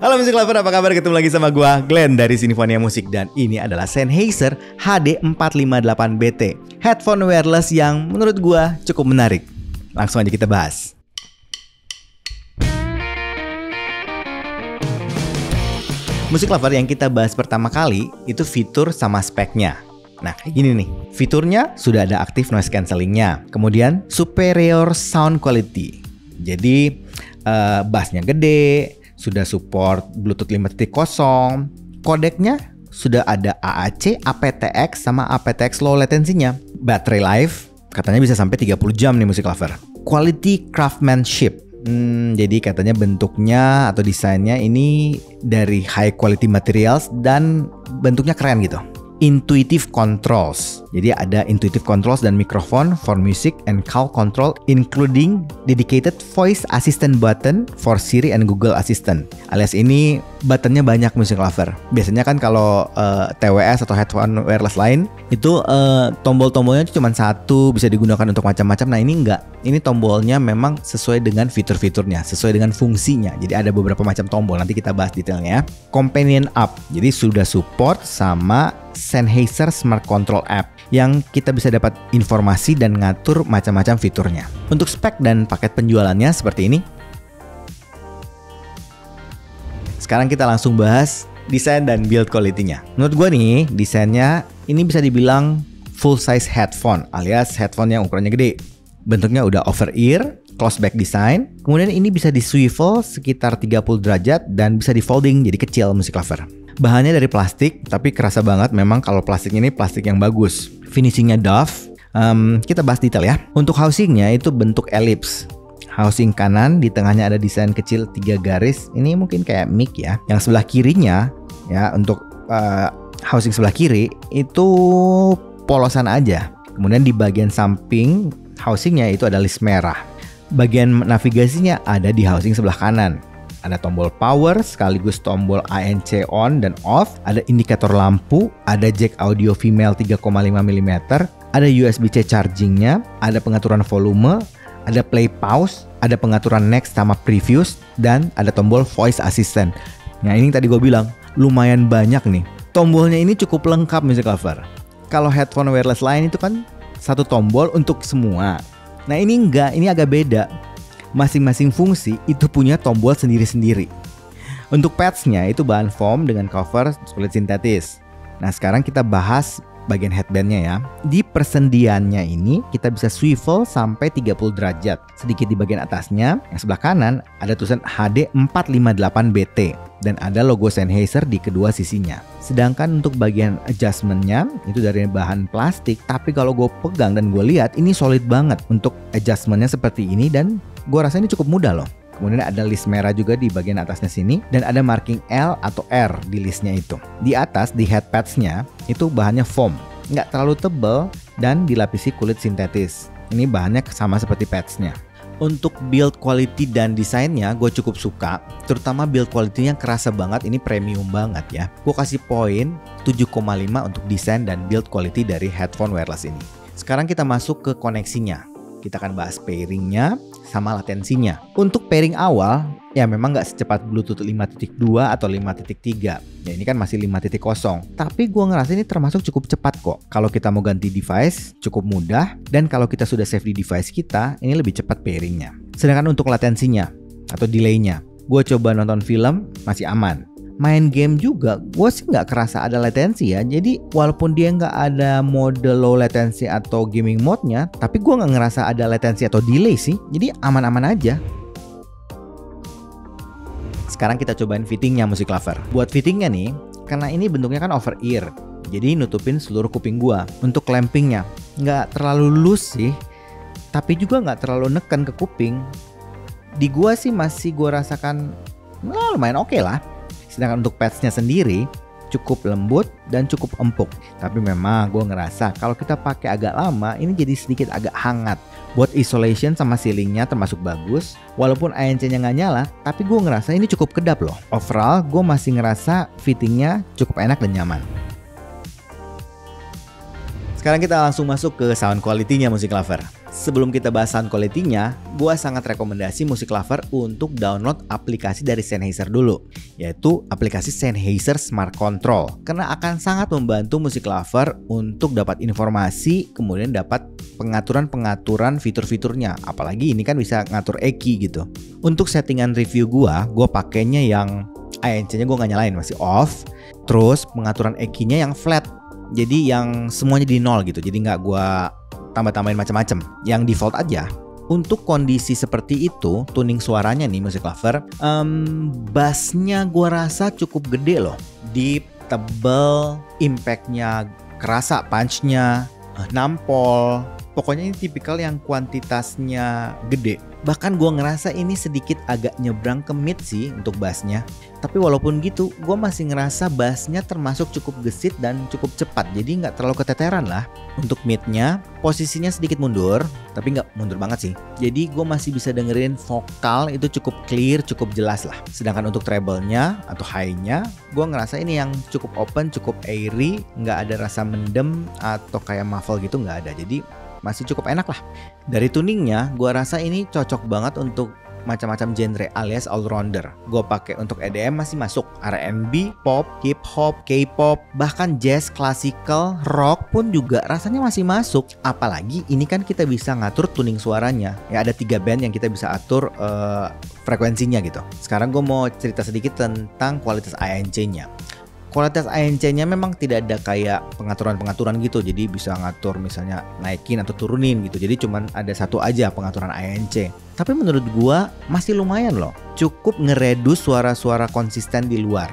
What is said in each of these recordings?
Halo Music Lover, apa kabar? Ketemu lagi sama gua Glenn dari Sinfonia Musik. Dan ini adalah Sennheiser HD458BT, headphone wireless yang menurut gua cukup menarik. Langsung aja kita bahas. Music Lover, yang kita bahas pertama kali itu fitur sama speknya. Nah kayak gini nih, fiturnya sudah ada active noise cancellingnya, kemudian superior sound quality. Jadi bassnya gede, sudah support Bluetooth 5.0, kodeknya sudah ada AAC, aptX, sama aptX low latency-nya. Battery life katanya bisa sampai 30 jam nih Music Lover. Quality craftsmanship, jadi katanya bentuknya atau desainnya ini dari high quality materials dan bentuknya keren gitu. Intuitive controls, jadi ada intuitive controls dan microphone for music and call control, including dedicated voice assistant button for Siri and Google Assistant. Alias ini buttonnya banyak Music Lover. Biasanya kan kalau TWS atau headphone wireless lain itu tombol-tombolnya cuma satu, bisa digunakan untuk macam-macam. Nah ini enggak, ini tombolnya memang sesuai dengan fitur-fiturnya, sesuai dengan fungsinya. Jadi ada beberapa macam tombol, nanti kita bahas detailnya. Companion app, jadi sudah support sama Sennheiser Smart Control App yang kita bisa dapat informasi dan ngatur macam-macam fiturnya. Untuk spek dan paket penjualannya seperti ini. Sekarang kita langsung bahas desain dan build quality-nya. Menurut gue nih, desainnya ini bisa dibilang full size headphone, alias headphone yang ukurannya gede. Bentuknya udah over ear, close back design. Kemudian ini bisa di swivel sekitar 30 derajat dan bisa di folding jadi kecil Music Lover. Bahannya dari plastik, tapi kerasa banget memang kalau plastiknya ini plastik yang bagus. Finishingnya doff. Kita bahas detail ya. Untuk housingnya itu bentuk ellipse. Housing kanan, di tengahnya ada desain kecil 3 garis. Ini mungkin kayak mic ya. Yang sebelah kirinya ya, untuk housing sebelah kiri itu polosan aja. Kemudian di bagian samping housingnya itu ada list merah. Bagian navigasinya ada di housing sebelah kanan. Ada tombol power sekaligus tombol ANC on dan off, ada indikator lampu, ada jack audio female 3,5 mm, ada USB-C chargingnya, ada pengaturan volume, ada play pause, ada pengaturan next sama previous, dan ada tombol voice assistant. Nah ini tadi gue bilang lumayan banyak nih. Tombolnya ini cukup lengkap Music Lover. Kalau headphone wireless lain itu kan satu tombol untuk semua. Nah ini enggak, ini agak beda. Masing-masing fungsi itu punya tombol sendiri-sendiri. Untuk pads-nya itu bahan foam dengan cover kulit sintetis. Nah sekarang kita bahas bagian headband-nya ya. Di persendiannya ini kita bisa swivel sampai 30 derajat. Sedikit di bagian atasnya, yang sebelah kanan ada tulisan HD458BT dan ada logo Sennheiser di kedua sisinya. Sedangkan untuk bagian adjustment-nya itu dari bahan plastik, tapi kalau gue pegang dan gue lihat ini solid banget. Untuk adjustment-nya seperti ini dan gue rasa ini cukup mudah loh. Kemudian ada list merah juga di bagian atasnya sini, dan ada marking L atau R di listnya itu. Di atas di headpads-nya itu bahannya foam, nggak terlalu tebal dan dilapisi kulit sintetis. Ini bahannya sama seperti pads-nya. Untuk build quality dan desainnya gue cukup suka, terutama build quality-nya kerasa banget, ini premium banget ya. Gue kasih poin 7,5 untuk desain dan build quality dari headphone wireless ini. Sekarang kita masuk ke koneksinya. Kita akan bahas pairingnya sama latensinya. Untuk pairing awal, ya memang nggak secepat Bluetooth 5.2 atau 5.3. Ya ini kan masih 5.0. Tapi gue ngerasa ini termasuk cukup cepat kok. Kalau kita mau ganti device, cukup mudah. Dan kalau kita sudah save di device kita, ini lebih cepat pairingnya. Sedangkan untuk latensinya atau delaynya, gue coba nonton film, masih aman. Main game juga, gue sih nggak kerasa ada latensi ya. Jadi walaupun dia nggak ada mode low latency atau gaming mode-nya, tapi gue nggak ngerasa ada latensi atau delay sih. Jadi aman-aman aja. Sekarang kita cobain fittingnya Music Lover. Buat fittingnya nih, karena ini bentuknya kan over ear, jadi nutupin seluruh kuping gue. Untuk clampingnya nggak terlalu loose sih, tapi juga nggak terlalu neken ke kuping. Di gue sih masih gue rasakan lumayan oke lah. Sedangkan untuk pads-nya sendiri cukup lembut dan cukup empuk. Tapi memang gue ngerasa kalau kita pakai agak lama ini jadi sedikit agak hangat. Buat isolation sama ceilingnya termasuk bagus. Walaupun ANC-nya nggak nyala, tapi gue ngerasa ini cukup kedap loh. Overall gue masih ngerasa fittingnya cukup enak dan nyaman. Sekarang kita langsung masuk ke sound quality-nya Music Lover. Sebelum kita bahas sound quality-nya, gue sangat rekomendasi musik lover untuk download aplikasi dari Sennheiser dulu, yaitu aplikasi Sennheiser Smart Control, karena akan sangat membantu musik lover untuk dapat informasi, kemudian dapat pengaturan fitur-fiturnya. Apalagi ini kan bisa ngatur EQ gitu. Untuk settingan review gue pakainya yang ANC-nya gue nggak nyalain, masih off. Terus pengaturan EQ-nya yang flat, jadi yang semuanya di nol gitu, jadi nggak gue tambah-tambahin macam-macam, yang default aja. Untuk kondisi seperti itu, tuning suaranya nih musik lover, bassnya gue rasa cukup gede loh, deep, tebel, impactnya kerasa, punchnya nampol. Pokoknya ini tipikal yang kuantitasnya gede. Bahkan gue ngerasa ini sedikit agak nyebrang ke mid sih untuk bassnya. Tapi walaupun gitu, gue masih ngerasa bassnya termasuk cukup gesit dan cukup cepat. Jadi nggak terlalu keteteran lah. Untuk midnya, posisinya sedikit mundur, tapi nggak mundur banget sih. Jadi gue masih bisa dengerin vokal itu cukup clear, cukup jelas lah. Sedangkan untuk treble-nya atau high-nya, gue ngerasa ini yang cukup open, cukup airy, nggak ada rasa mendem atau kayak muffle gitu, nggak ada. Jadi masih cukup enak lah. Dari tuningnya, gue rasa ini cocok banget untuk macam-macam genre alias all-rounder. Gue pakai untuk EDM masih masuk, R&B, pop, hip hop, K-pop, bahkan jazz, classical, rock pun juga rasanya masih masuk. Apalagi ini kan kita bisa ngatur tuning suaranya. Ya ada 3 band yang kita bisa atur frekuensinya gitu. Sekarang gue mau cerita sedikit tentang kualitas ANC-nya. Kualitas ANC-nya memang tidak ada kayak pengaturan-pengaturan gitu, jadi bisa ngatur misalnya naikin atau turunin gitu. Jadi cuman ada satu aja pengaturan ANC. Tapi menurut gua masih lumayan loh, cukup ngeredus suara-suara konsisten di luar.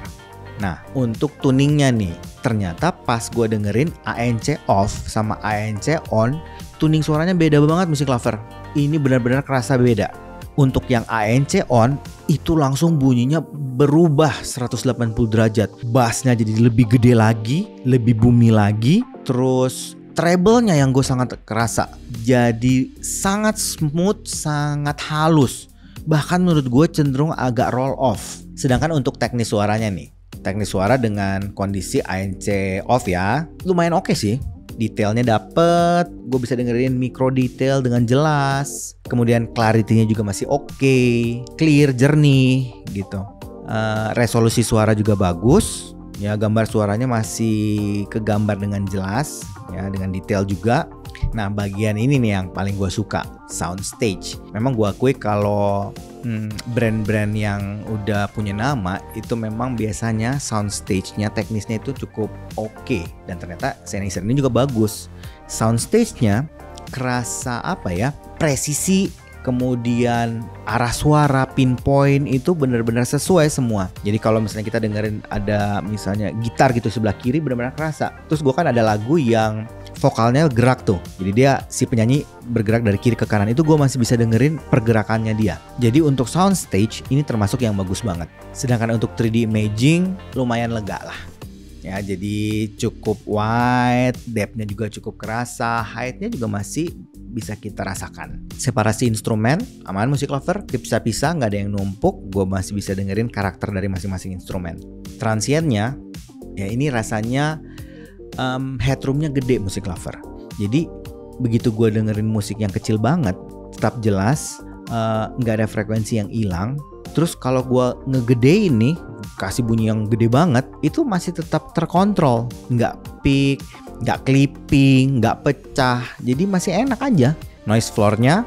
Nah, untuk tuningnya nih, ternyata pas gua dengerin ANC off sama ANC on, tuning suaranya beda banget musik lover. Ini benar-benar kerasa beda. Untuk yang ANC on, itu langsung bunyinya berubah 180 derajat. Bassnya jadi lebih gede lagi, lebih boomy lagi. Terus treble-nya yang gue sangat kerasa, jadi sangat smooth, sangat halus. Bahkan menurut gue cenderung agak roll off. Sedangkan untuk teknis suaranya nih, teknis suara dengan kondisi ANC off ya, lumayan oke sih. Detailnya dapet, gue bisa dengerin mikro detail dengan jelas. Kemudian clarity-nya juga masih oke, clear, jernih gitu. Resolusi suara juga bagus. Ya, gambar suaranya masih kegambar dengan jelas, ya, dengan detail juga. Nah, bagian ini nih yang paling gue suka, soundstage. Memang gue akui kalau brand-brand yang udah punya nama itu memang biasanya soundstage-nya, teknisnya itu cukup oke. Dan ternyata Sennheiser ini juga bagus. Soundstage-nya kerasa apa ya, presisi, kemudian arah suara, pinpoint itu benar-benar sesuai semua. Jadi kalau misalnya kita dengerin ada misalnya gitar gitu sebelah kiri, benar-benar kerasa. Terus gue kan ada lagu yang vokalnya gerak tuh, jadi dia si penyanyi bergerak dari kiri ke kanan, itu gue masih bisa dengerin pergerakannya dia. Jadi untuk soundstage ini termasuk yang bagus banget. Sedangkan untuk 3D imaging lumayan lega lah. Ya, jadi cukup wide, depth-nya juga cukup kerasa, height-nya juga masih bisa kita rasakan. Separasi instrumen, aman musik lover, dipisah-pisah, nggak ada yang numpuk, gue masih bisa dengerin karakter dari masing-masing instrumen. Transientnya, ya ini rasanya headroomnya gede musik lover. Jadi begitu gue dengerin musik yang kecil banget, tetap jelas, nggak ada frekuensi yang hilang. Terus kalau gue ngegedein nih, kasih bunyi yang gede banget, itu masih tetap terkontrol, nggak peak, nggak clipping, nggak pecah, jadi masih enak aja. Noise floor-nya,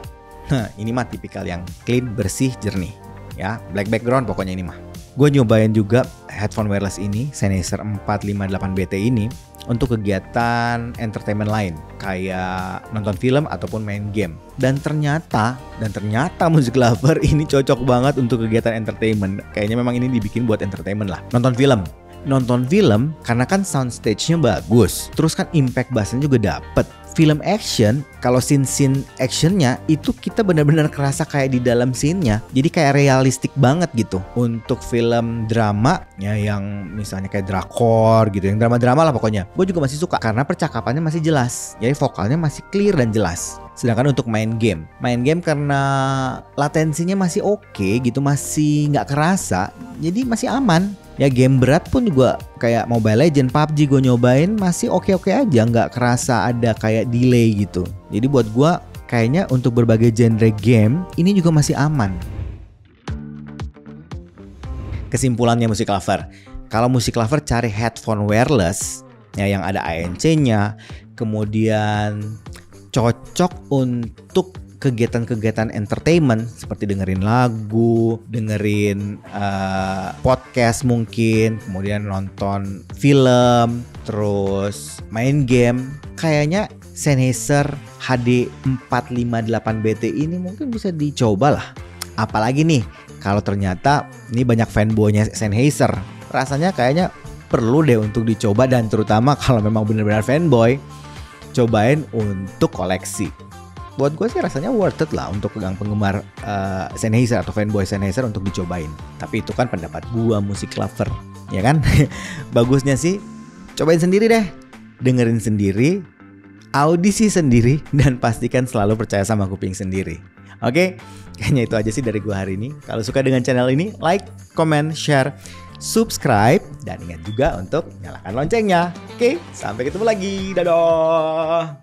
ini mah tipikal yang clean, bersih, jernih, ya, black background pokoknya ini mah. Gue nyobain juga headphone wireless ini, Sennheiser 458BT ini, untuk kegiatan entertainment lain kayak nonton film ataupun main game. Dan ternyata musik lover ini cocok banget untuk kegiatan entertainment. Kayaknya memang ini dibikin buat entertainment lah. Nonton film karena kan soundstage-nya bagus, terus kan impact bassnya juga dapet. Film action, kalau scene actionnya itu kita benar-benar kerasa kayak di dalam scene-nya, jadi kayak realistik banget gitu. Untuk film drama ya, yang misalnya kayak drakor gitu, yang drama-drama lah pokoknya, gue juga masih suka karena percakapannya masih jelas, jadi vokalnya masih clear dan jelas. Sedangkan untuk main game karena latensinya masih oke gitu, masih nggak kerasa, jadi masih aman. Ya, game berat pun juga kayak Mobile Legends, PUBG gue nyobain masih oke-oke aja, nggak kerasa ada kayak delay gitu. Jadi buat gue kayaknya untuk berbagai genre game ini juga masih aman. Kesimpulannya musik lover, kalau musik lover cari headphone wireless ya yang ada ANC-nya, kemudian cocok untuk kegiatan-kegiatan entertainment seperti dengerin lagu, dengerin podcast mungkin, kemudian nonton film, terus main game. Kayaknya Sennheiser HD 458BT ini mungkin bisa dicoba lah. Apalagi nih kalau ternyata ini banyak fanboynya Sennheiser, rasanya kayaknya perlu deh untuk dicoba, dan terutama kalau memang benar-benar fanboy, cobain untuk koleksi. Buat gue sih rasanya worth it lah untuk penggemar Sennheiser atau fanboy Sennheiser untuk dicobain. Tapi itu kan pendapat gue, musik lover, ya kan? Bagusnya sih cobain sendiri deh, dengerin sendiri, audisi sendiri, dan pastikan selalu percaya sama kuping sendiri. Oke, kayaknya itu aja sih dari gue hari ini. Kalau suka dengan channel ini, like, comment, share, subscribe, dan ingat juga untuk nyalakan loncengnya. Oke, sampai ketemu lagi. Dadah.